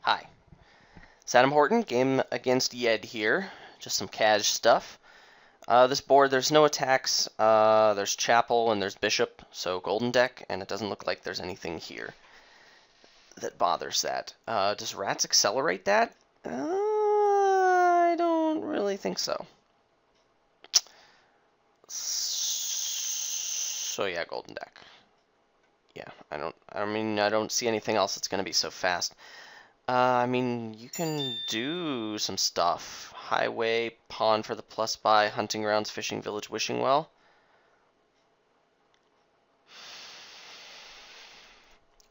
Hi. Adam Horton, game against Yed here. Just some cash stuff. This board, there's no attacks. There's Chapel and there's Bishop, so golden deck, and it doesn't look like there's anything here that bothers that. Does Rats accelerate that? I don't really think so. So yeah, golden deck. Yeah, I don't see anything else that's gonna be so fast. You can do some stuff. Highway, pawn for the plus buy, hunting grounds, fishing village, wishing well.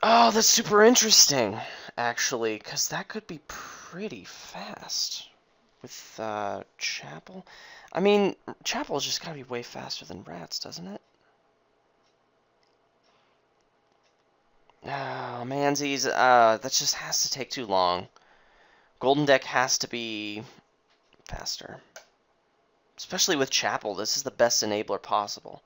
Oh, that's super interesting, actually, because that could be pretty fast with Chapel. Chapel's just gotta be way faster than Rats, doesn't it? Oh, mansies, that just has to take too long. Golden deck has to be faster. Especially with Chapel, this is the best enabler possible.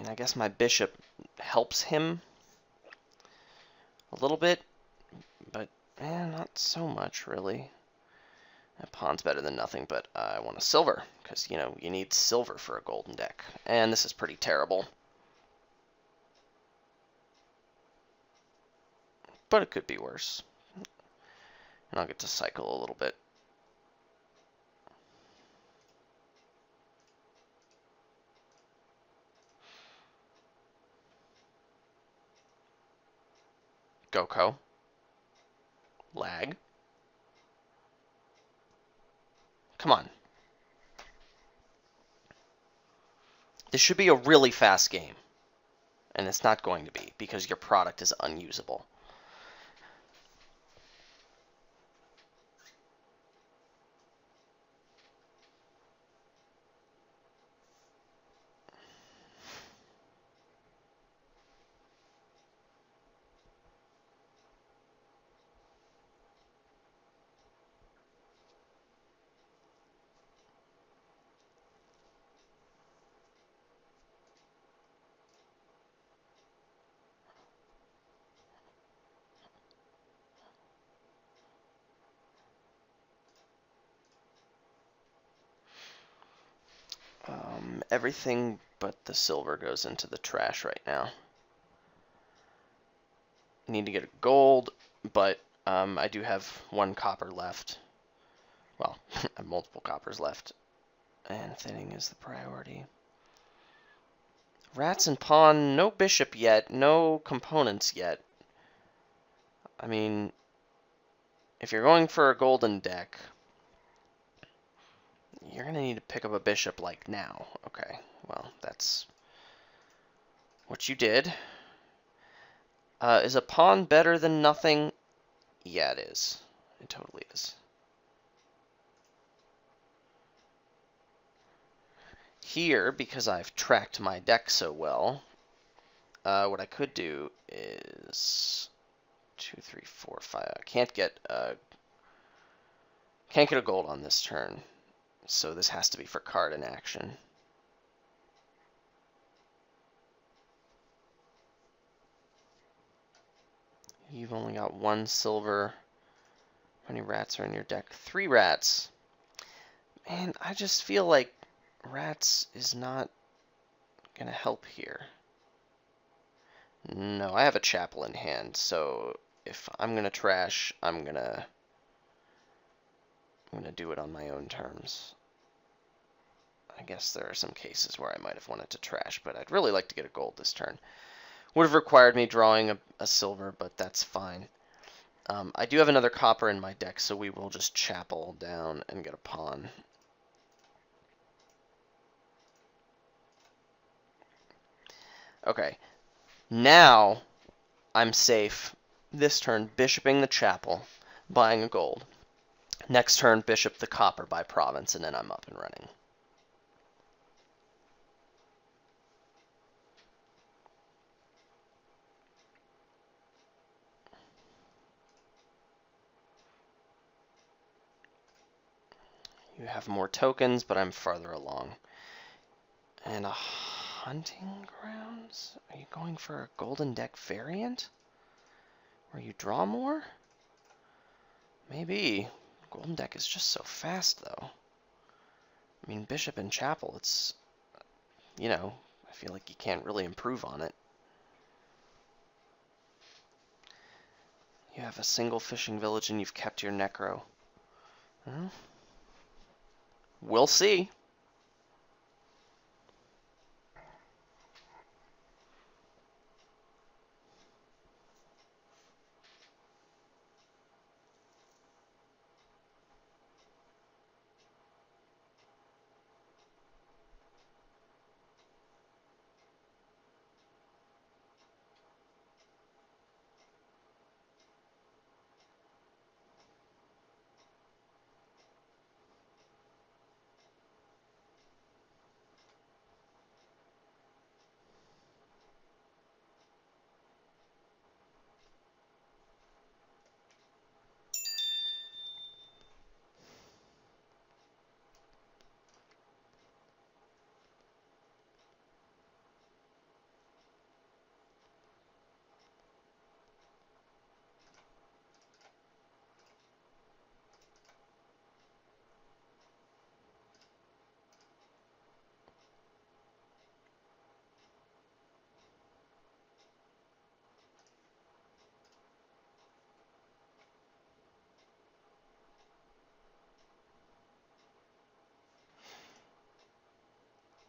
I guess my bishop helps him a little bit, but not so much, really. That pawn's better than nothing, but I want a silver, because, you need silver for a golden deck. And this is pretty terrible. But it could be worse. And I'll get to cycle a little bit. Goko. Lag. Come on. This should be a really fast game. And it's not going to be, because your product is unusable. Everything but the silver goes into the trash right now. I need to get a gold, but I do have one copper left. Well, I have multiple coppers left. And thinning is the priority. Rats and pawn, no bishop yet, no components yet. If you're going for a golden deck, you're going to need to pick up a bishop like now. Okay, well, that's what you did. Is a pawn better than nothing? Yeah, it is. It totally is. Here, because I've tracked my deck so well, what I could do is 2, 3, 4, 5. I can't get a gold on this turn, so this has to be for card in action. You've only got one silver. How many rats are in your deck? 3 rats. Man, I just feel like Rats is not gonna help here. No, I have a Chapel in hand, so if I'm gonna trash, I'm gonna do it on my own terms. I guess there are some cases where I might have wanted to trash, but I'd really like to get a gold this turn. Would have required me drawing a silver, but that's fine. I do have another copper in my deck, so we will just Chapel down and get a pawn. Okay, now I'm safe this turn, bishoping the Chapel. buying a gold. Next turn, bishop the copper by province, and then I'm up and running. You have more tokens, but I'm farther along. And a hunting grounds? Are you going for a golden deck variant? Where you draw more? Maybe. Golden deck is just so fast, though. I mean, bishop and chapel, it's, you know, I feel like you can't really improve on it. You have a single fishing village and you've kept your necro. Well, we'll see.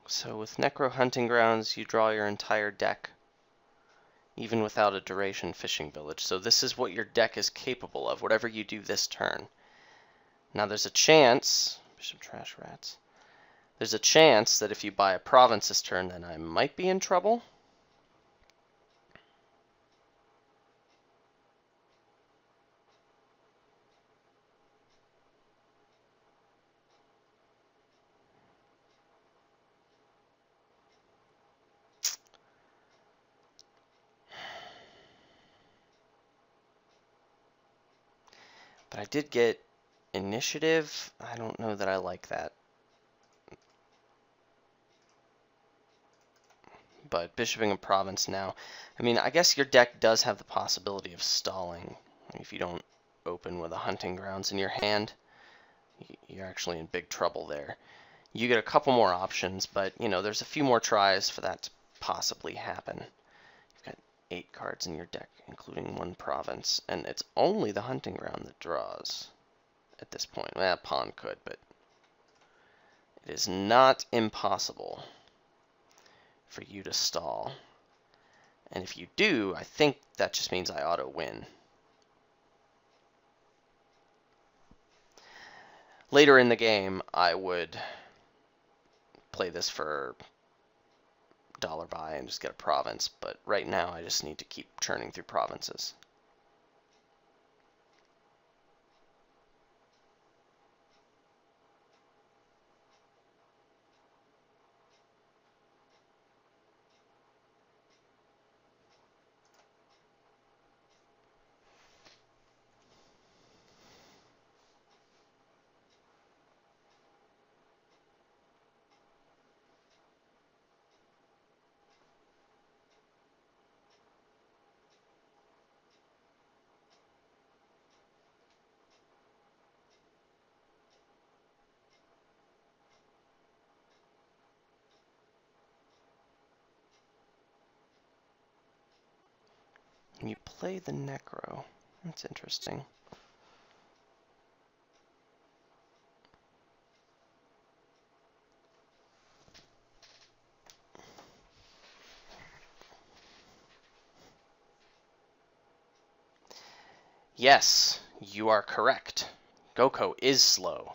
So with Necro Hunting Grounds, you draw your entire deck, even without a duration fishing village. So this is what your deck is capable of, whatever you do this turn. Now there's a chance, Bishop Trash Rats, there's a chance that if you buy a province this turn, then I might be in trouble. But I did get initiative. I don't know that I like that. But bishoping a province now. I mean, I guess your deck does have the possibility of stalling. If you don't open with a hunting grounds in your hand, you're actually in big trouble there. You get a couple more options, but, you know, there's a few more tries for that to possibly happen. You've got 8 cards in your deck, including 1 province, and it's only the hunting ground that draws at this point. Well, pawn could, but it is not impossible for you to stall. And if you do, I think that just means I auto-win. Later in the game, I would play this for dollar buy and just get a province, but right now I just need to keep churning through provinces. And you play the Necro. That's interesting. Yes, you are correct. Goko is slow.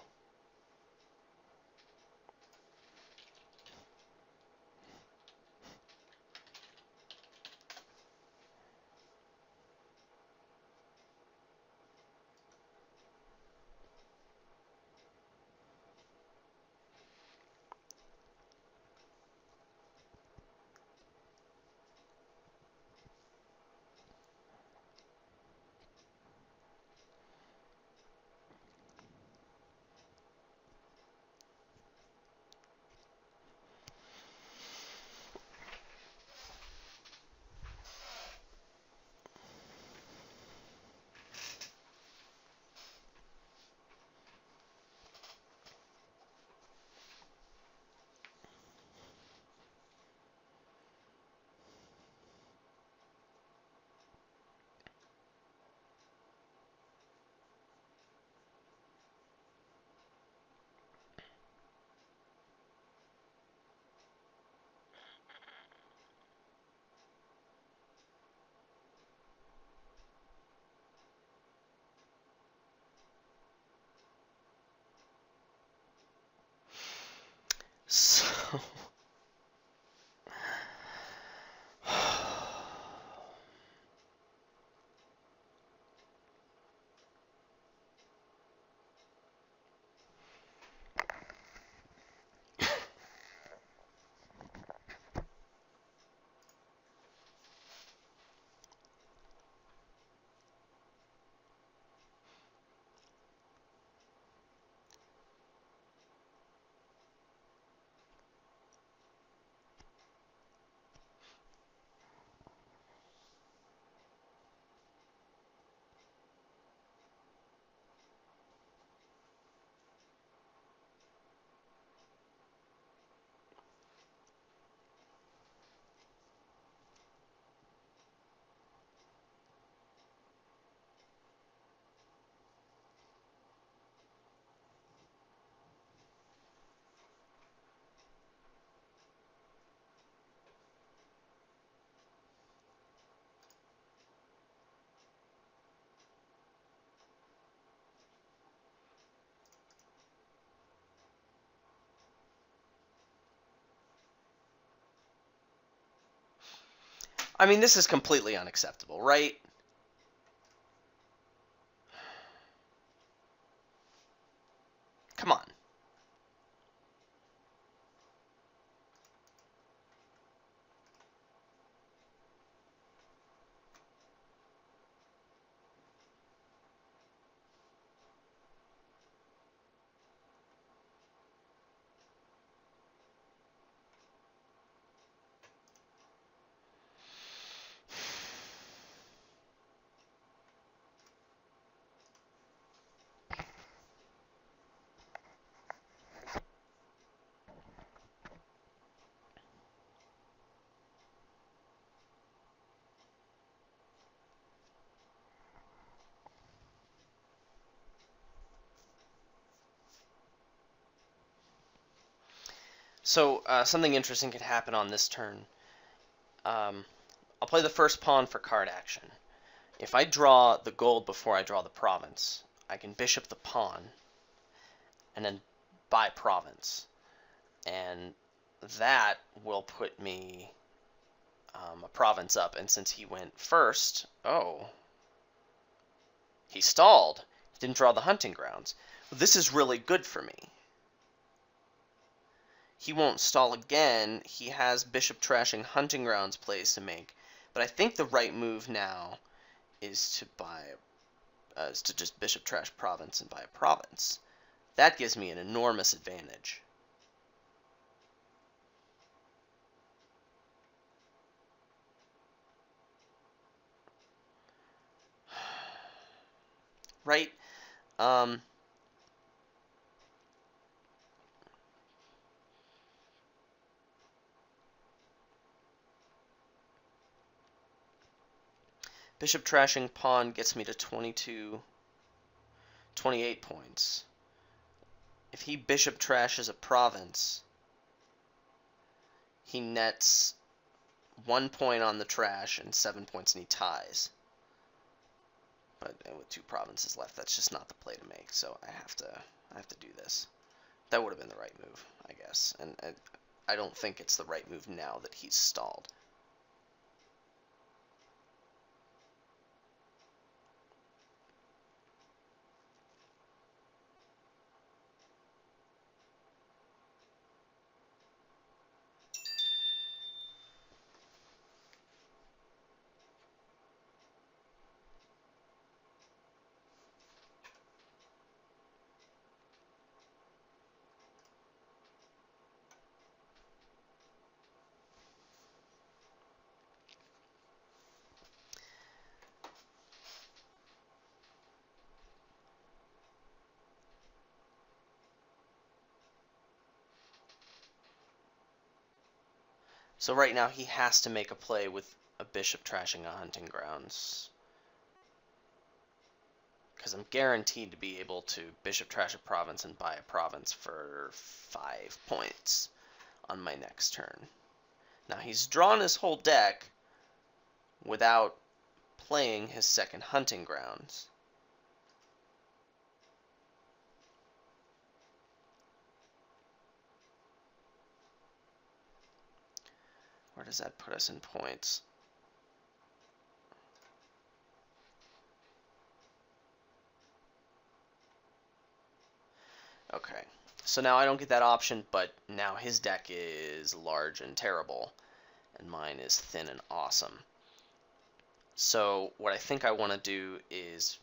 I mean, this is completely unacceptable, right? Come on. So, something interesting could happen on this turn. I'll play the first pawn for card action. If I draw the gold before I draw the province, I can bishop the pawn and then buy province. And that will put me a province up. And since he went first, oh, he stalled. He didn't draw the hunting grounds. This is really good for me. He won't stall again. He has bishop trashing hunting grounds plays to make. But I think the right move now is to just bishop trash province and buy a province. That gives me an enormous advantage. Right? Bishop trashing pawn gets me to 28 points. If he bishop trashes a province, he nets 1 point on the trash and 7 points, and he ties. But with 2 provinces left, that's just not the play to make. So I have to do this. That would have been the right move, I guess. And I don't think it's the right move now that he's stalled. So right now he has to make a play with a bishop trashing a hunting grounds. Because I'm guaranteed to be able to bishop trash a province and buy a province for 5 points on my next turn. Now he's drawn his whole deck without playing his second hunting grounds. Where does that put us in points? Okay, so now I don't get that option, but now his deck is large and terrible, and mine is thin and awesome. So what I think I want to do is,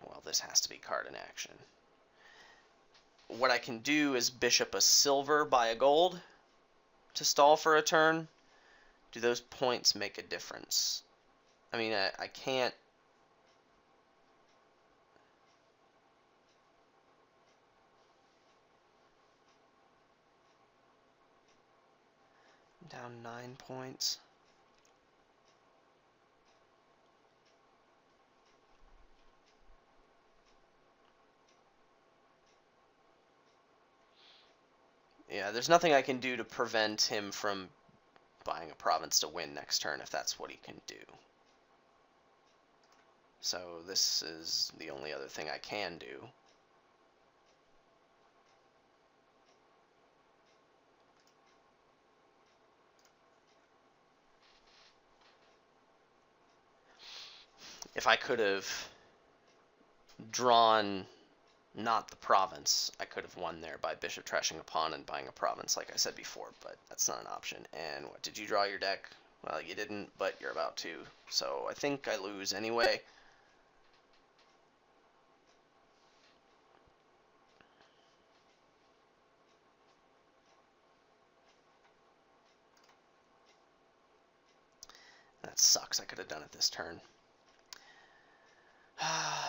well, this has to be card in action. What I can do is bishop a silver, buy a gold to stall for a turn. Do those points make a difference? I mean, I can't. I'm down 9 points. Yeah, there's nothing I can do to prevent him from buying a province to win next turn if that's what he can do. So this is the only other thing I can do. if I could have drawn not the province, I could have won there by bishop trashing a pawn and buying a province, like I said before, but that's not an option. And what, did you draw your deck? Well, you didn't, but you're about to. So I think I lose anyway. That sucks. I could have done it this turn.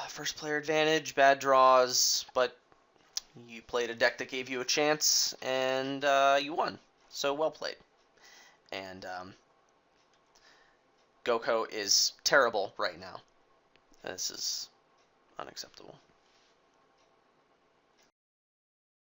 First player advantage, bad draws, but you played a deck that gave you a chance, and you won. So well played. And Goko is terrible right now. This is unacceptable.